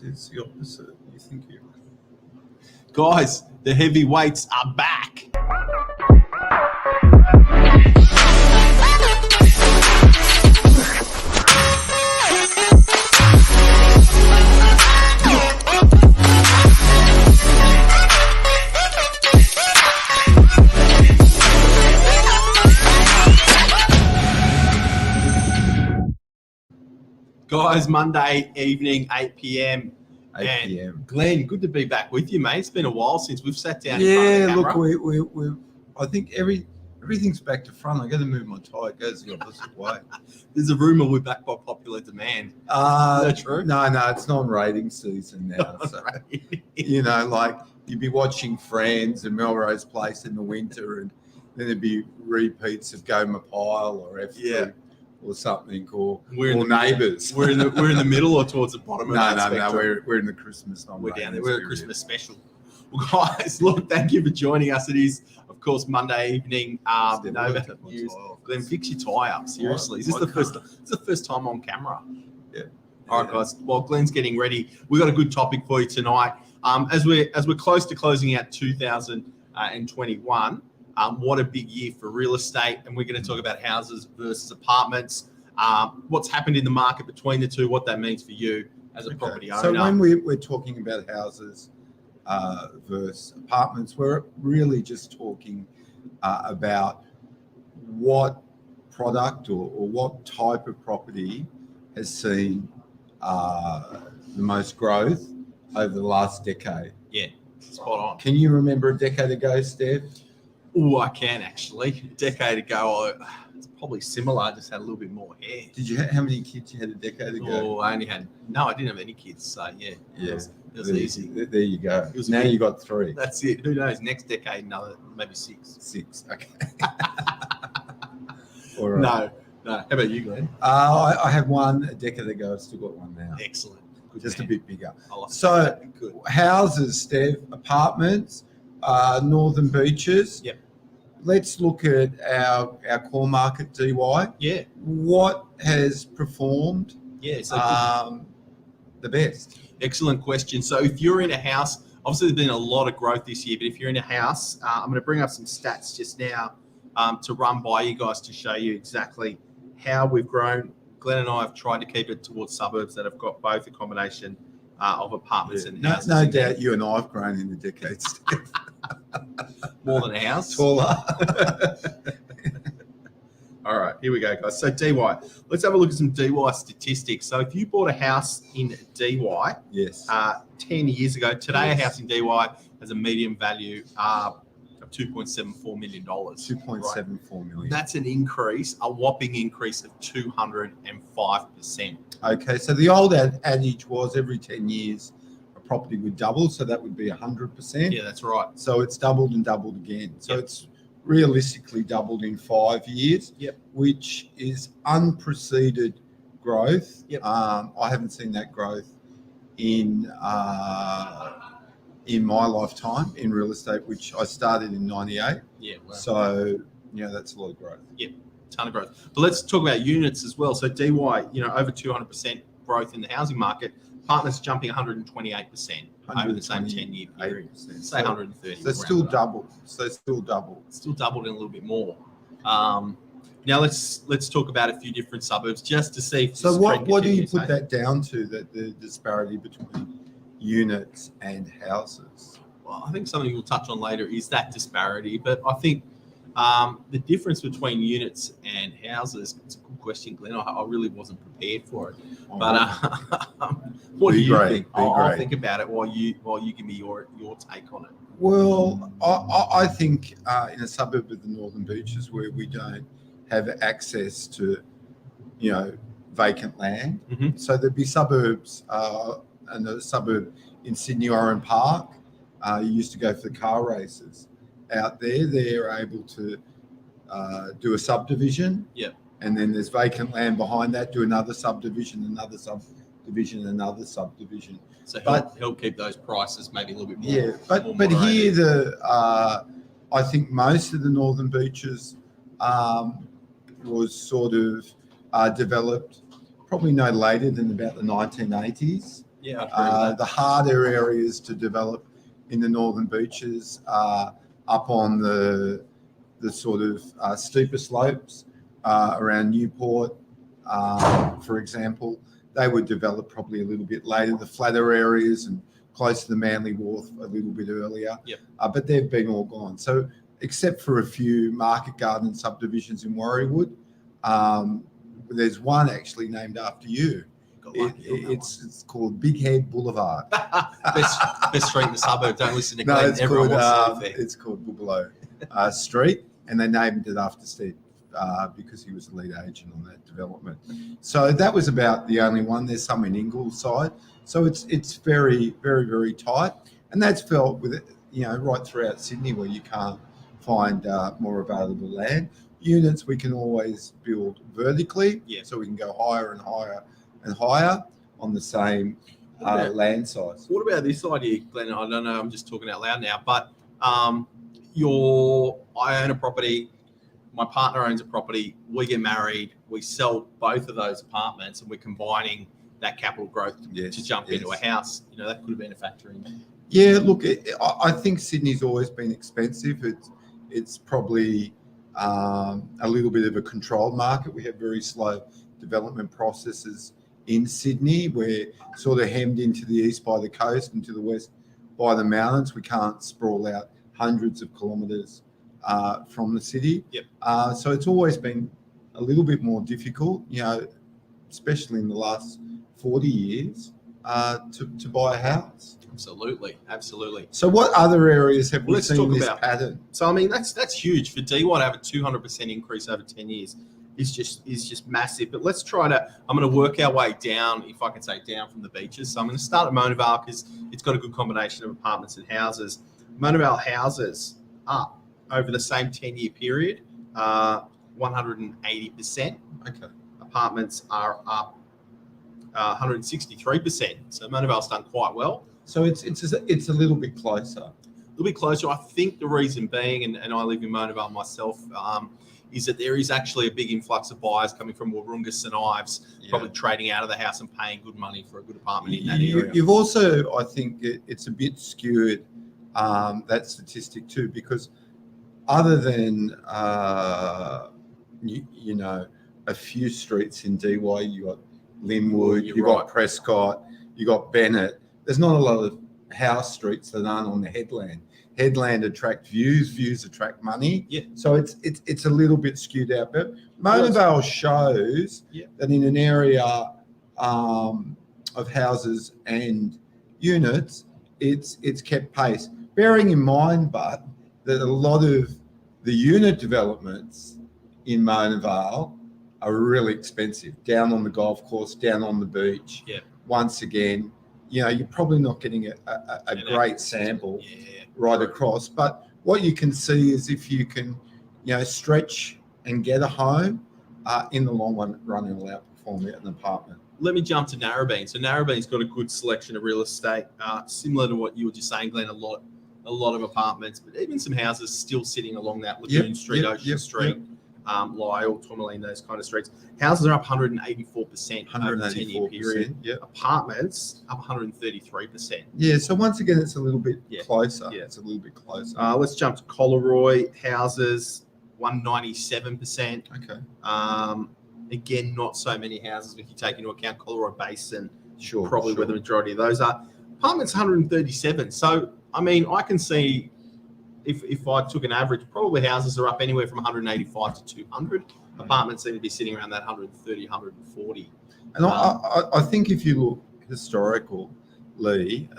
It's the opposite. You think you... Guys, the heavyweights are back. Guys, Monday evening, 8 p.m. 8 p.m. Glenn, good to be back with you, mate. It's been a while since we've sat down in Yeah, front of the camera. look, we I think everything's back to front. I got to move my tie. It goes the opposite way. There's a rumour we're back by popular demand. Is that true? No, it's non-rating season now. So, you know, like you'd be watching Friends and Melrose Place in the winter, and then there'd be repeats of Go Mapile or F3 or something, or Neighbours. We're in the middle or towards the bottom of that spectrum? No, we're in the Christmas. We're down there. We're a Christmas special. Well, guys, look, thank you for joining us. It is, of course, Monday evening. Novak News. Glenn, fix your tie up. Seriously, is this the first time on camera? Yeah. All right, guys. While Glenn's getting ready, we've got a good topic for you tonight. As we're close to closing out 2021. What a big year for real estate, and we're going to talk about houses versus apartments. What's happened in the market between the two, what that means for you as a property owner. So when we're talking about houses versus apartments, we're really just talking about what product or what type of property has seen the most growth over the last decade. Yeah, spot on. Can you remember a decade ago, Steph? Oh, I can actually. A decade ago, it's probably similar. I just had a little bit more hair. Did you? How many kids you had a decade ago? Oh, I didn't have any kids. So yeah, it was easy. There you go. Now you got 3. That's it. Who knows? Next decade, another maybe 6. 6. Okay. All right. No. How about you, Glenn? I had one a decade ago. I've still got one now. Excellent. Good just man. A bit bigger. So houses, Steph, apartments, Northern Beaches. Yep. Let's look at our core market, DY. Yeah. What has performed the best? Excellent question. So if you're in a house, obviously there's been a lot of growth this year, but if you're in a house, I'm going to bring up some stats just now to run by you guys to show you exactly how we've grown. Glenn and I have tried to keep it towards suburbs that have got both a combination of apartments and houses. No doubt you and I have grown in the decades. More than a house. Taller. All right, here we go, guys. So DY, let's have a look at some DY statistics. So if you bought a house in DY, 10 years ago, today a house in DY has a median value of $2.74 million. $2.74 million. That's an increase, a whopping increase of 205%. Okay, so the old adage was every 10 years a property would double, so that would be 100%. Yeah, that's right. So it's doubled and doubled again. So it's realistically doubled in 5 years, which is unprecedented growth. I haven't seen that growth in my lifetime in real estate, which I started in 98. Yeah. Wow. So, that's a lot of growth. Yeah, ton of growth. But let's talk about units as well. So DY, over 200% growth in the housing market. Partners jumping 128% over the same 10-year period. Say 130. So still doubled. Still doubled in a little bit more. Now let's talk about a few different suburbs just to see. If so what do you put that down to? That the disparity between units and houses? Well, I think something we'll touch on later is that disparity, but I think the difference between units and houses, it's a good question, Glenn. I really wasn't prepared for it. But what do you think? I'll think about it while you give me your take on it. Well, I think in a suburb of the Northern Beaches where we don't have access to, vacant land. Mm-hmm. So there'd be suburbs, and a suburb in Sydney, Oran Park. You used to go for the car races out there. They're able to do a subdivision. Yeah. And then there's vacant land behind that, do another subdivision, another subdivision. So help keep those prices maybe a little bit more. Yeah, but here I think most of the Northern Beaches was sort of developed probably no later than about the 1980s. Yeah, I agree with that. The harder areas to develop in the northern beaches, up on the sort of steeper slopes around Newport, for example, they would develop probably a little bit later. The flatter areas and close to the Manly Wharf a little bit earlier, Yep. But they've been all gone. So except for a few market garden subdivisions in Warriewood, there's one actually named after you. It's called Big Head Boulevard. best street in the suburb. Don't listen to No, Glenn. it's Everyone called, wants to live there. it's called BUBALO Street, and they named it after Steve because he was the lead agent on that development. So that was about the only one. There's some in Ingleside. So it's very, very, very tight, and that's felt with it, right throughout Sydney where you can't find more available land. Units we can always build vertically, so we can go higher and higher and higher on the same land size. What about this idea, Glenn? I don't know. I'm just talking out loud now, but I own a property. My partner owns a property. We get married. We sell both of those apartments, and we're combining that capital growth to jump into a house. That could have been a factor in. Yeah, look, I think Sydney's always been expensive. It's probably a little bit of a controlled market. We have very slow development processes in Sydney. We're sort of hemmed into the east by the coast and to the west by the mountains. We can't sprawl out hundreds of kilometres from the city. Yep. So it's always been a little bit more difficult, especially in the last 40 years, to buy a house. Absolutely. So what other areas have we Let's seen talk this about pattern? So that's huge for DY to have a 200% increase over 10 years. Is just massive. But let's try to. I'm going to work our way down, if I can say down from the beaches. So I'm going to start at Mona Vale because it's got a good combination of apartments and houses. Mona Vale houses up over the same 10-year period, 180%. Okay. Apartments are up 163%. So Mona Vale's done quite well. So it's a little bit closer. A little bit closer. I think the reason being, and I live in Mona Vale myself, is that there is actually a big influx of buyers coming from Wahroonga St Ives, probably trading out of the house and paying good money for a good apartment in that area. You've also, I think, it's a bit skewed, that statistic too, because other than a few streets in DY, you got Linwood, you got Prescott, you got Bennett. There's not a lot of house streets that aren't on the headland. Headland attract views attract money. Yeah. So it's a little bit skewed out. But Mona Vale shows that in an area of houses and units, it's kept pace. Bearing in mind, but that a lot of the unit developments in Mona Vale are really expensive. Down on the golf course, down on the beach. Yeah. Once again, you're probably not getting a great sample right across. But what you can see is if you can, stretch and get a home, in the long run, it'll outperform an apartment. Let me jump to Narrabeen. So Narrabeen's got a good selection of real estate, similar to what you were just saying, Glenn. A lot of apartments, but even some houses still sitting along that Lagoon Street, Ocean Street, Lyle, Tourmaline, those kind of streets. Houses are up 184% over the 10-year period. Yep. Apartments up 133%. Yeah, so once again, it's a little bit closer. Yeah. It's a little bit closer. Let's jump to Collaroy. Houses 197%. Okay. Again, not so many houses if you take into account Collaroy Basin. Sure. Where the majority of those are. Apartments 137. So, I can see if I took an average, probably houses are up anywhere from 185 to 200. Apartments seem to be sitting around that 130, 140. And I think if you look historically,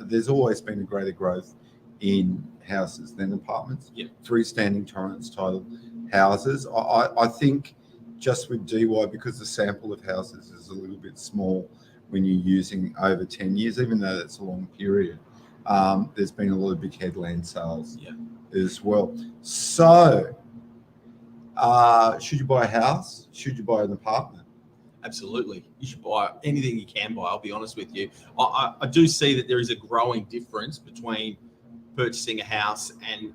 there's always been a greater growth in houses than apartments. Yep. Freestanding Torrance title houses. I think just with DY, because the sample of houses is a little bit small when you're using over 10 years, even though that's a long period, there's been a lot of big headland sales as well. So, should you buy a house? Should you buy an apartment? Absolutely. You should buy anything you can buy, I'll be honest with you. I do see that there is a growing difference between purchasing a house and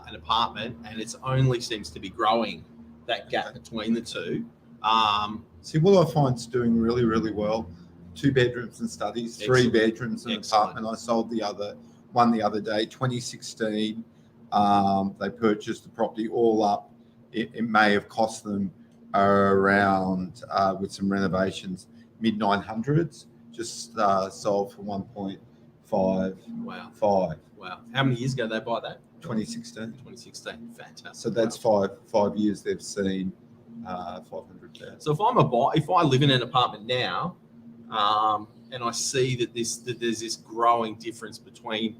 an apartment, and it only seems to be growing, that gap between the two. See, what I find is doing really, really well 2 bedrooms and studies, 3 Excellent. bedrooms and Excellent. apartment. I sold one the other day, 2016. They purchased the property all up. It may have cost them around, with some renovations, mid 900s. Just sold for 1.55. Wow. Wow. How many years ago did they buy that? 2016. 2016. Fantastic. So that's Wow. five years they've seen 500,000. So if I live in an apartment now, and I see that there's this growing difference between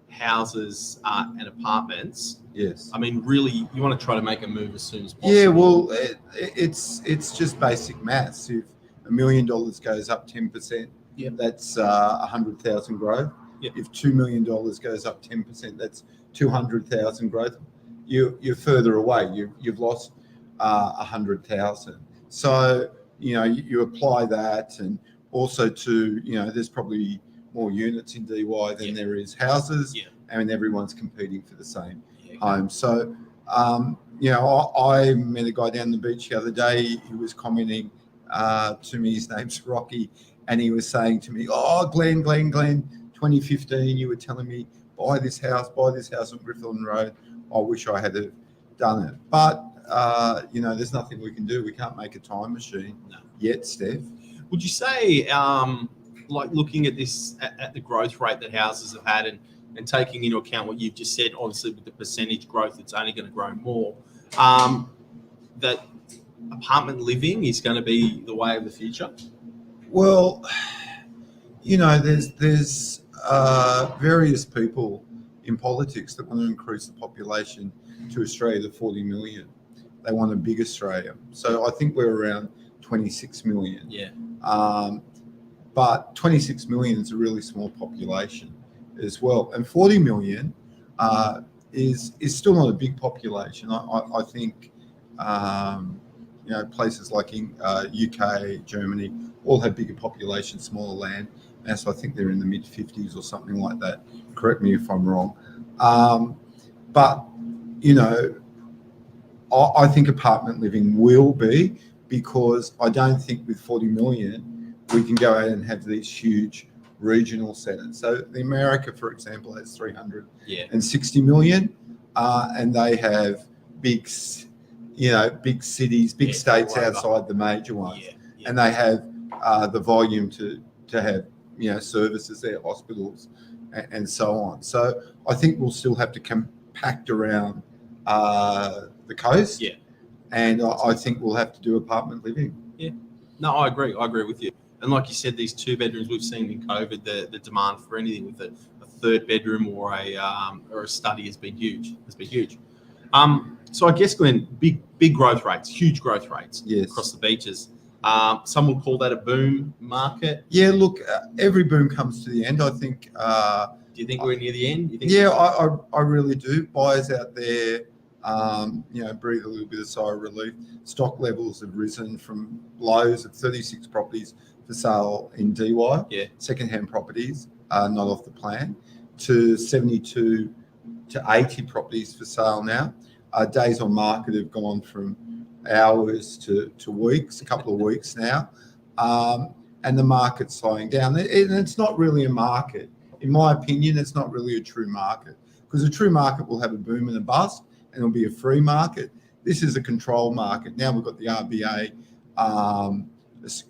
houses and apartments. Yes. I mean, really, you want to try to make a move as soon as possible. Yeah, well, it's just basic maths. If $1 million goes up 10%, Yep. that's 100,000 growth. Yep. If $2 million goes up 10%, that's 200,000 growth. You're further away. You've lost 100,000. So you apply that, and also to there's probably more units in DY than there is houses, and everyone's competing for the same home. So I met a guy down the beach the other day. He was commenting to me. His name's Rocky, and he was saying to me, "Oh, Glenn, 2015, you were telling me buy this house on Griffithorne Road. I wish I had have done it." But there's nothing we can do. We can't make a time machine yet, Steph. Would you say, like looking at this, at the growth rate that houses have had, and taking into account what you've just said, obviously with the percentage growth, it's only going to grow more, that apartment living is going to be the way of the future? Well, there's various people in politics that want to increase the population to Australia to 40 million. They want a big Australia. So I think we're around 26 million. Yeah. But 26 million is a really small population as well. And 40 million is still not a big population. I think, places like in UK, Germany, all have bigger populations, smaller land. And so I think they're in the mid 50s or something like that. Correct me if I'm wrong. But I think apartment living will be, because I don't think with 40 million we can go out and have these huge regional centres. So the America, for example, has 360 million, and they have big cities, big states outside the major ones, and they have the volume to have services there, hospitals, and so on. So I think we'll still have to compact around the coast, and I think we'll have to do apartment living. No, I agree with you. And like you said, these 2 bedrooms we've seen in COVID, the demand for anything with a 3rd bedroom or a study has been huge. So I guess, Glenn, big growth rates, huge growth rates across the beaches. Some will call that a boom market. Yeah, look, every boom comes to the end. I think. Do you think we're near the end? I really do. Buyers out there, breathe a little bit of sigh of relief. Stock levels have risen from lows of 36 properties for sale in DY. Secondhand properties are not off the plan, to 72 to 80 properties for sale now. Days on market have gone from hours to weeks, a couple of weeks now, and the market's slowing down. And it's not really a market. In my opinion, it's not really a true market, because a true market will have a boom and a bust, and it'll be a free market. This is a control market. Now we've got the RBA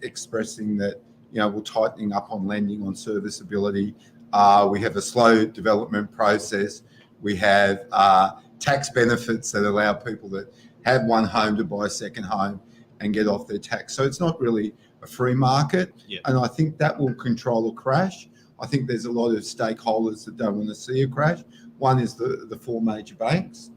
expressing that we're tightening up on lending, on serviceability. We have a slow development process. We have tax benefits that allow people that have one home to buy a second home and get off their tax. So it's not really a free market, and I think that will control a crash. I think there's a lot of stakeholders that don't want to see a crash. One is the 4 major banks.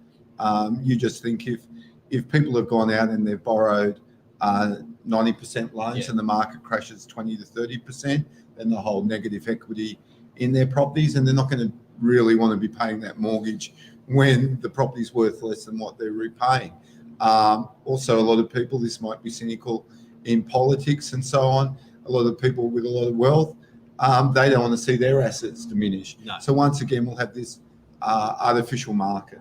You just think if people have gone out and they've borrowed 90% loans and the market crashes 20 to 30%, then they'll hold negative equity in their properties, and they're not going to really want to be paying that mortgage when the property's worth less than what they're repaying. Also, a lot of people, this might be cynical, in politics and so on, a lot of people with a lot of wealth, they don't want to see their assets diminish. So once again, we'll have this artificial market.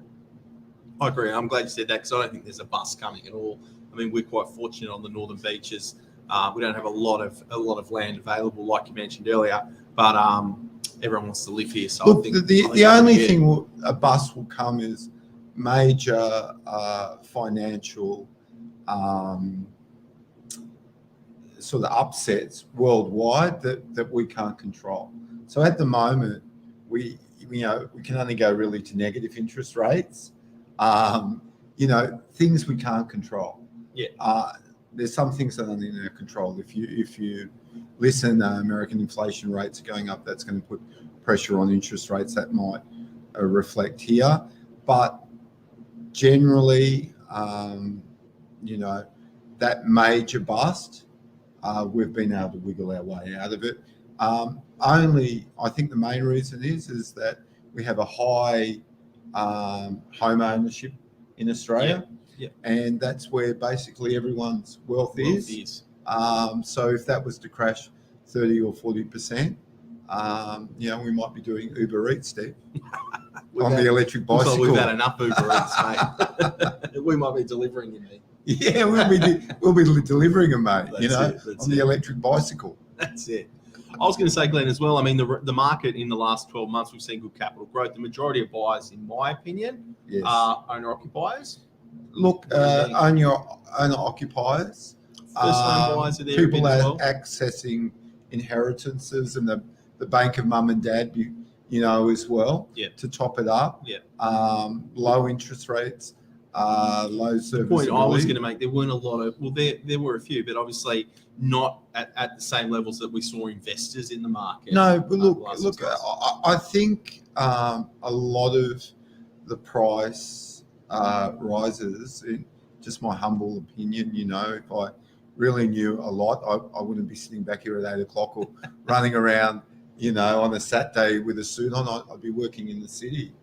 I agree. I'm glad you said that, because I don't think there's a bust coming at all. I mean, we're quite fortunate on the northern beaches. We don't have a lot of land available, like you mentioned earlier, but everyone wants to live here. So Look, I think the only thing a bust will come is major financial sort of upsets worldwide that we can't control. So at the moment, we can only go really to negative interest rates. Things we can't control. Yeah. There's some things that are in our control. If you listen, American inflation rates are going up. That's going to put pressure on interest rates. That might reflect here. But generally, that major bust, we've been able to wiggle our way out of it. I think the main reason is that we have a high home ownership in Australia. Yeah. And that's where basically everyone's wealth is. So if that was to crash 30 or 40%, we might be doing Uber Eats, Steve, on the electric bicycle. We've had enough Uber Eats, mate. We might be delivering you, mate. Yeah, we'll be delivering them, mate. That's the electric bicycle. That's it. I was going to say, Glenn, as well. I mean, the market in the last 12 months, we've seen good capital growth. The majority of buyers, in my opinion, yes, are owner-occupiers. Look, owner-occupiers. First-time buyers are there. People as are well. accessing inheritances and the bank of mum and dad, as well. Yeah. To top it up. Yeah. Low interest rates, low serviceability. The point I was going to make, there weren't a lot of, well, there were a few, but obviously not at the same levels that we saw investors in the market. No, but look, I think a lot of the price rises, in just my humble opinion, if I really knew a lot, I wouldn't be sitting back here at 8 o'clock or running around, on a Saturday with a suit on. I'd be working in the city,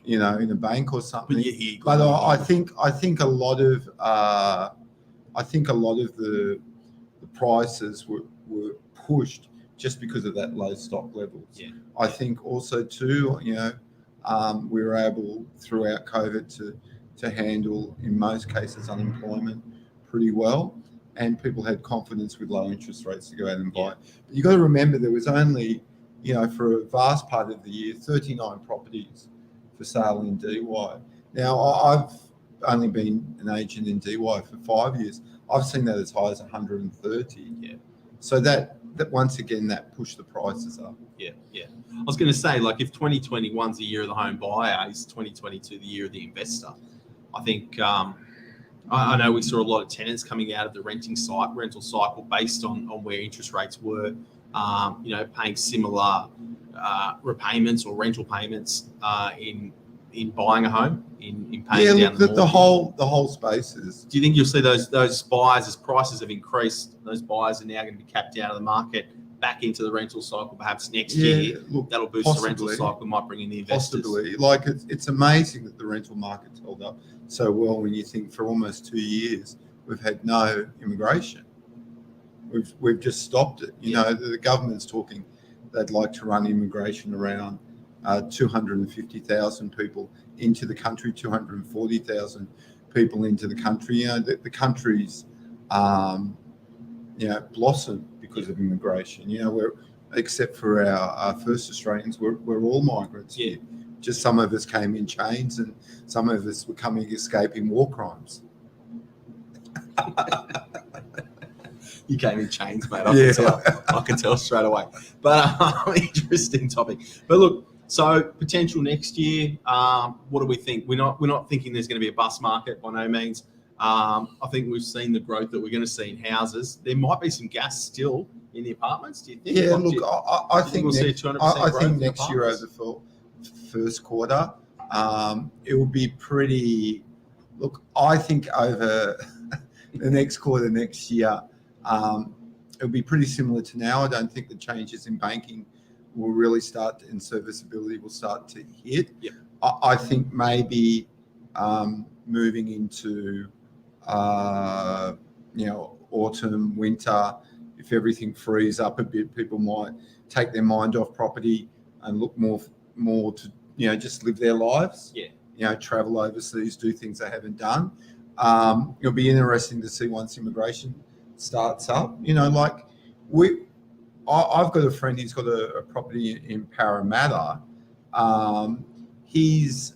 in a bank or something. But I think a lot of the prices were pushed just because of that low stock levels. Yeah. I think also too, we were able throughout COVID to handle, in most cases, unemployment pretty well, and people had confidence with low interest rates to go out and buy. Yeah. But you got to remember there was only, for a vast part of the year, 39 properties for sale in DY. Now, I've only been an agent in DY for 5 years. I've seen that as high as 130. Yeah. So that once again, that pushed the prices up. Yeah. I was going to say, like, if 2021's the year of the home buyer, is 2022 the year of the investor? I think I know we saw a lot of tenants coming out of the rental cycle based on where interest rates were, paying similar repayments or rental payments in buying a home, in paying down the whole space is. Do you think you'll see those buyers, as prices have increased, those buyers are now going to be capped out of the market, back into the rental cycle perhaps next year? Look, that'll boost possibly, the rental cycle, might bring in the investors. Possibly. Like, it's amazing that the rental market's held up so well when you think for almost 2 years we've had no immigration. We've just stopped it. The government's talking they'd like to run immigration around 250,000 people into the country, 240,000 people into the country. The country's blossomed because of immigration. We're, except for our first Australians, we're all migrants here. Just some of us came in chains, and some of us were escaping war crimes. You came in chains, mate. I can tell straight away. But interesting topic. But look, so potential next year. What do we think? We're not thinking there's going to be a bus market by no means. I think we've seen the growth that we're going to see in houses. There might be some gas still in the apartments. Do you think? Yeah, look, I think we'll see 200% I think next year over the first quarter, it will be pretty. Look, I think over the next quarter next year, it'll be pretty similar to now. I don't think the changes in banking will really start and serviceability will start to hit. Yep. I think maybe moving into autumn, winter, if everything frees up a bit, people might take their mind off property and look more to just live their lives. Yeah. Travel overseas, do things they haven't done. It'll be interesting to see once immigration starts up. You know, like I've got a friend. He's got a property in Parramatta. He's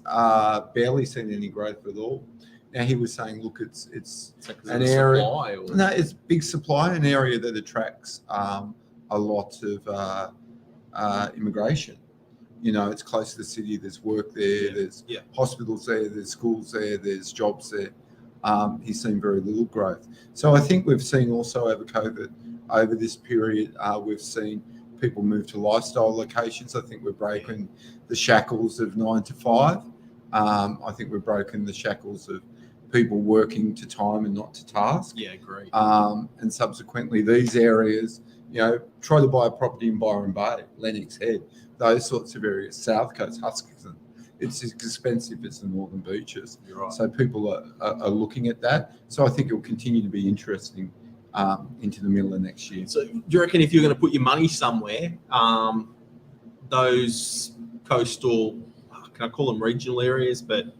barely seen any growth at all. Now he was saying, look, it's an area. No, it's big supply, an area that attracts a lot of immigration. You know, it's close to the city. There's work there. There's hospitals there. There's schools there. There's jobs there. He's seen very little growth. So I think we've seen also over COVID, over this period, we've seen people move to lifestyle locations. I think we've broken the shackles of 9 to 5. I think we've broken the shackles of people working to time and not to task. Yeah, great. And subsequently, these areas, you know, try to buy a property in Byron Bay, Lennox Head, those sorts of areas, South Coast, Huskisson. It's as expensive as the Northern Beaches. You're right. So people are looking at that. So I think it will continue to be interesting into the middle of next year. So do you reckon if you're going to put your money somewhere, those coastal, can I call them regional areas, but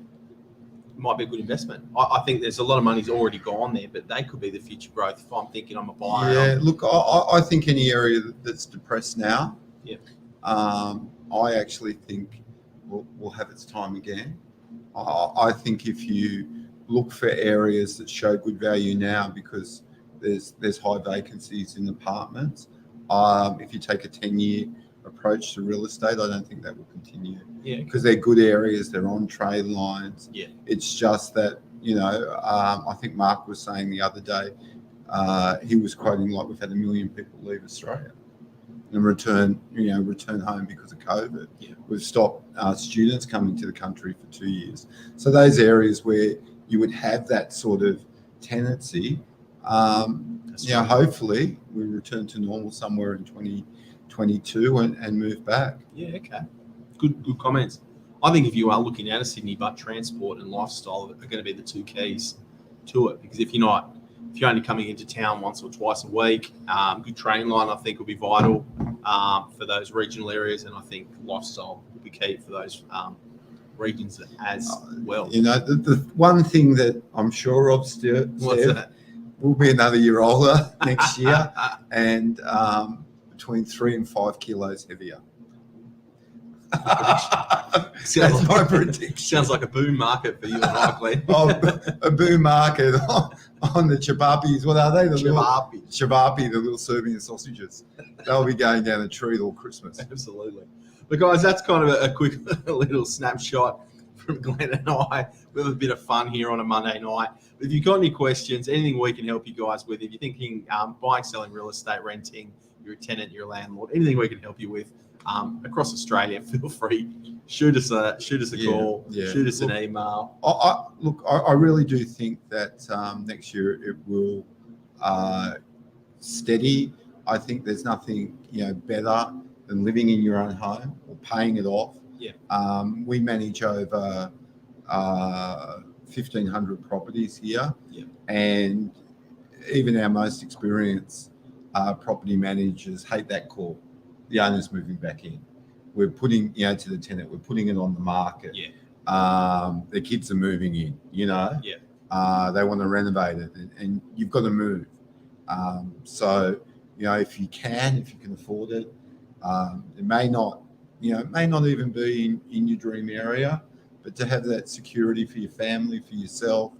might be a good investment? I think there's a lot of money's already gone there, but they could be the future growth. If I'm thinking I'm a buyer. Yeah, look, I think any area that's depressed now, I actually think will have its time again. I think if you look for areas that show good value now, because there's high vacancies in apartments. If you take a 10-year approach to real estate, I don't think that will continue. Yeah, because they're good areas. They're on trade lines. Yeah, it's just that, you know, I think Mark was saying the other day, he was quoting like we've had 1 million people leave Australia and return home because of COVID. Yeah. We've stopped students coming to the country for 2 years. So those areas where you would have that sort of tendency, hopefully we return to normal somewhere in 2022 and move back. Yeah, okay. Good comments. I think if you are looking out of Sydney, but transport and lifestyle are going to be the two keys to it. Because if you're only coming into town once or twice a week, good train line I think will be vital for those regional areas, and I think lifestyle will be key for those regions as well. You know, the one thing that I'm sure of, Steve, we'll be another year older next year, and between 3 and 5 kilos heavier. That's my prediction. Sounds like a boom market for you and I, Glenn. A boom market on the chapapis. What are they? The Chapapi, the little Serbian sausages. They'll be going down a tree all Christmas. Absolutely. But guys, that's kind of a quick little snapshot from Glenn and I. We have a bit of fun here on a Monday night. But if you've got any questions, anything we can help you guys with, if you're thinking buying, selling real estate, renting, you're a tenant, you're a landlord, anything we can help you with across Australia, feel free. Shoot us a call, shoot us an email. I really do think that next year it will steady. I think there's nothing better than living in your own home or paying it off. Yeah. We manage over 1,500 properties here, and even our most experienced property managers hate that call. The owner's moving back in. We're putting, to the tenant, we're putting it on the market. Yeah. The kids are moving in, Yeah. They want to renovate it, and you've got to move. So, if you can afford it, it may not even be in your dream area, but to have that security for your family, for yourself,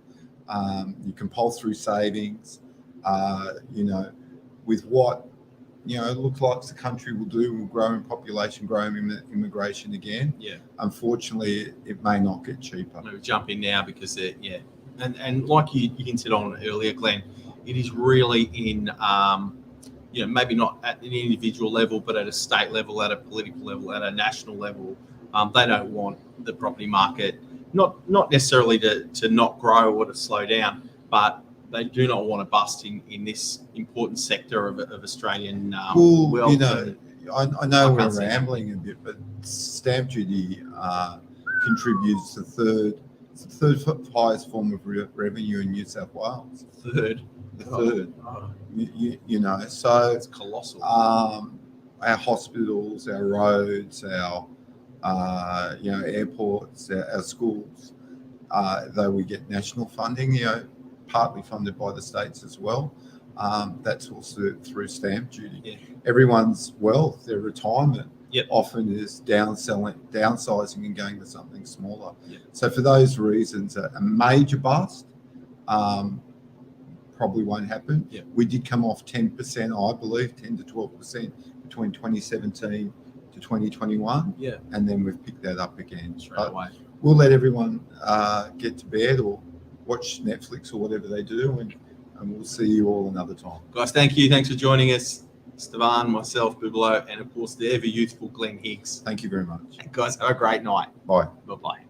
your compulsory savings, with what it looks like the country will do, will grow in population, grow in immigration again. Yeah. Unfortunately, it may not get cheaper. Maybe jump in now because and like you hinted on earlier, Glenn, it is really in maybe not at an individual level, but at a state level, at a political level, at a national level. They don't want the property market not necessarily to not grow or to slow down, but they do not want to bust in this important sector of Australian wealth. I know we're rambling a bit, but stamp duty contributes to the third highest form of revenue in New South Wales. The third. Oh. So it's colossal. Our hospitals, our roads, our airports, our schools, though we get national funding, partly funded by the states as well. That's also through stamp duty. Yeah. Everyone's wealth, their retirement, Yep. often is downsizing and going to something smaller. Yep. So for those reasons, a major bust probably won't happen. Yep. We did come off 10%, I believe, 10 to 12% between 2017 to 2021. Yeah. And then we've picked that up again. Straight But away. we'll let everyone get to bed or watch Netflix or whatever they do, and we'll see you all another time. Guys, thank you. Thanks for joining us. STEVAN, myself, BUBALO, and of course the ever youthful Glen Higgs. Thank you very much. Guys, have a great night. Bye. Bye-bye.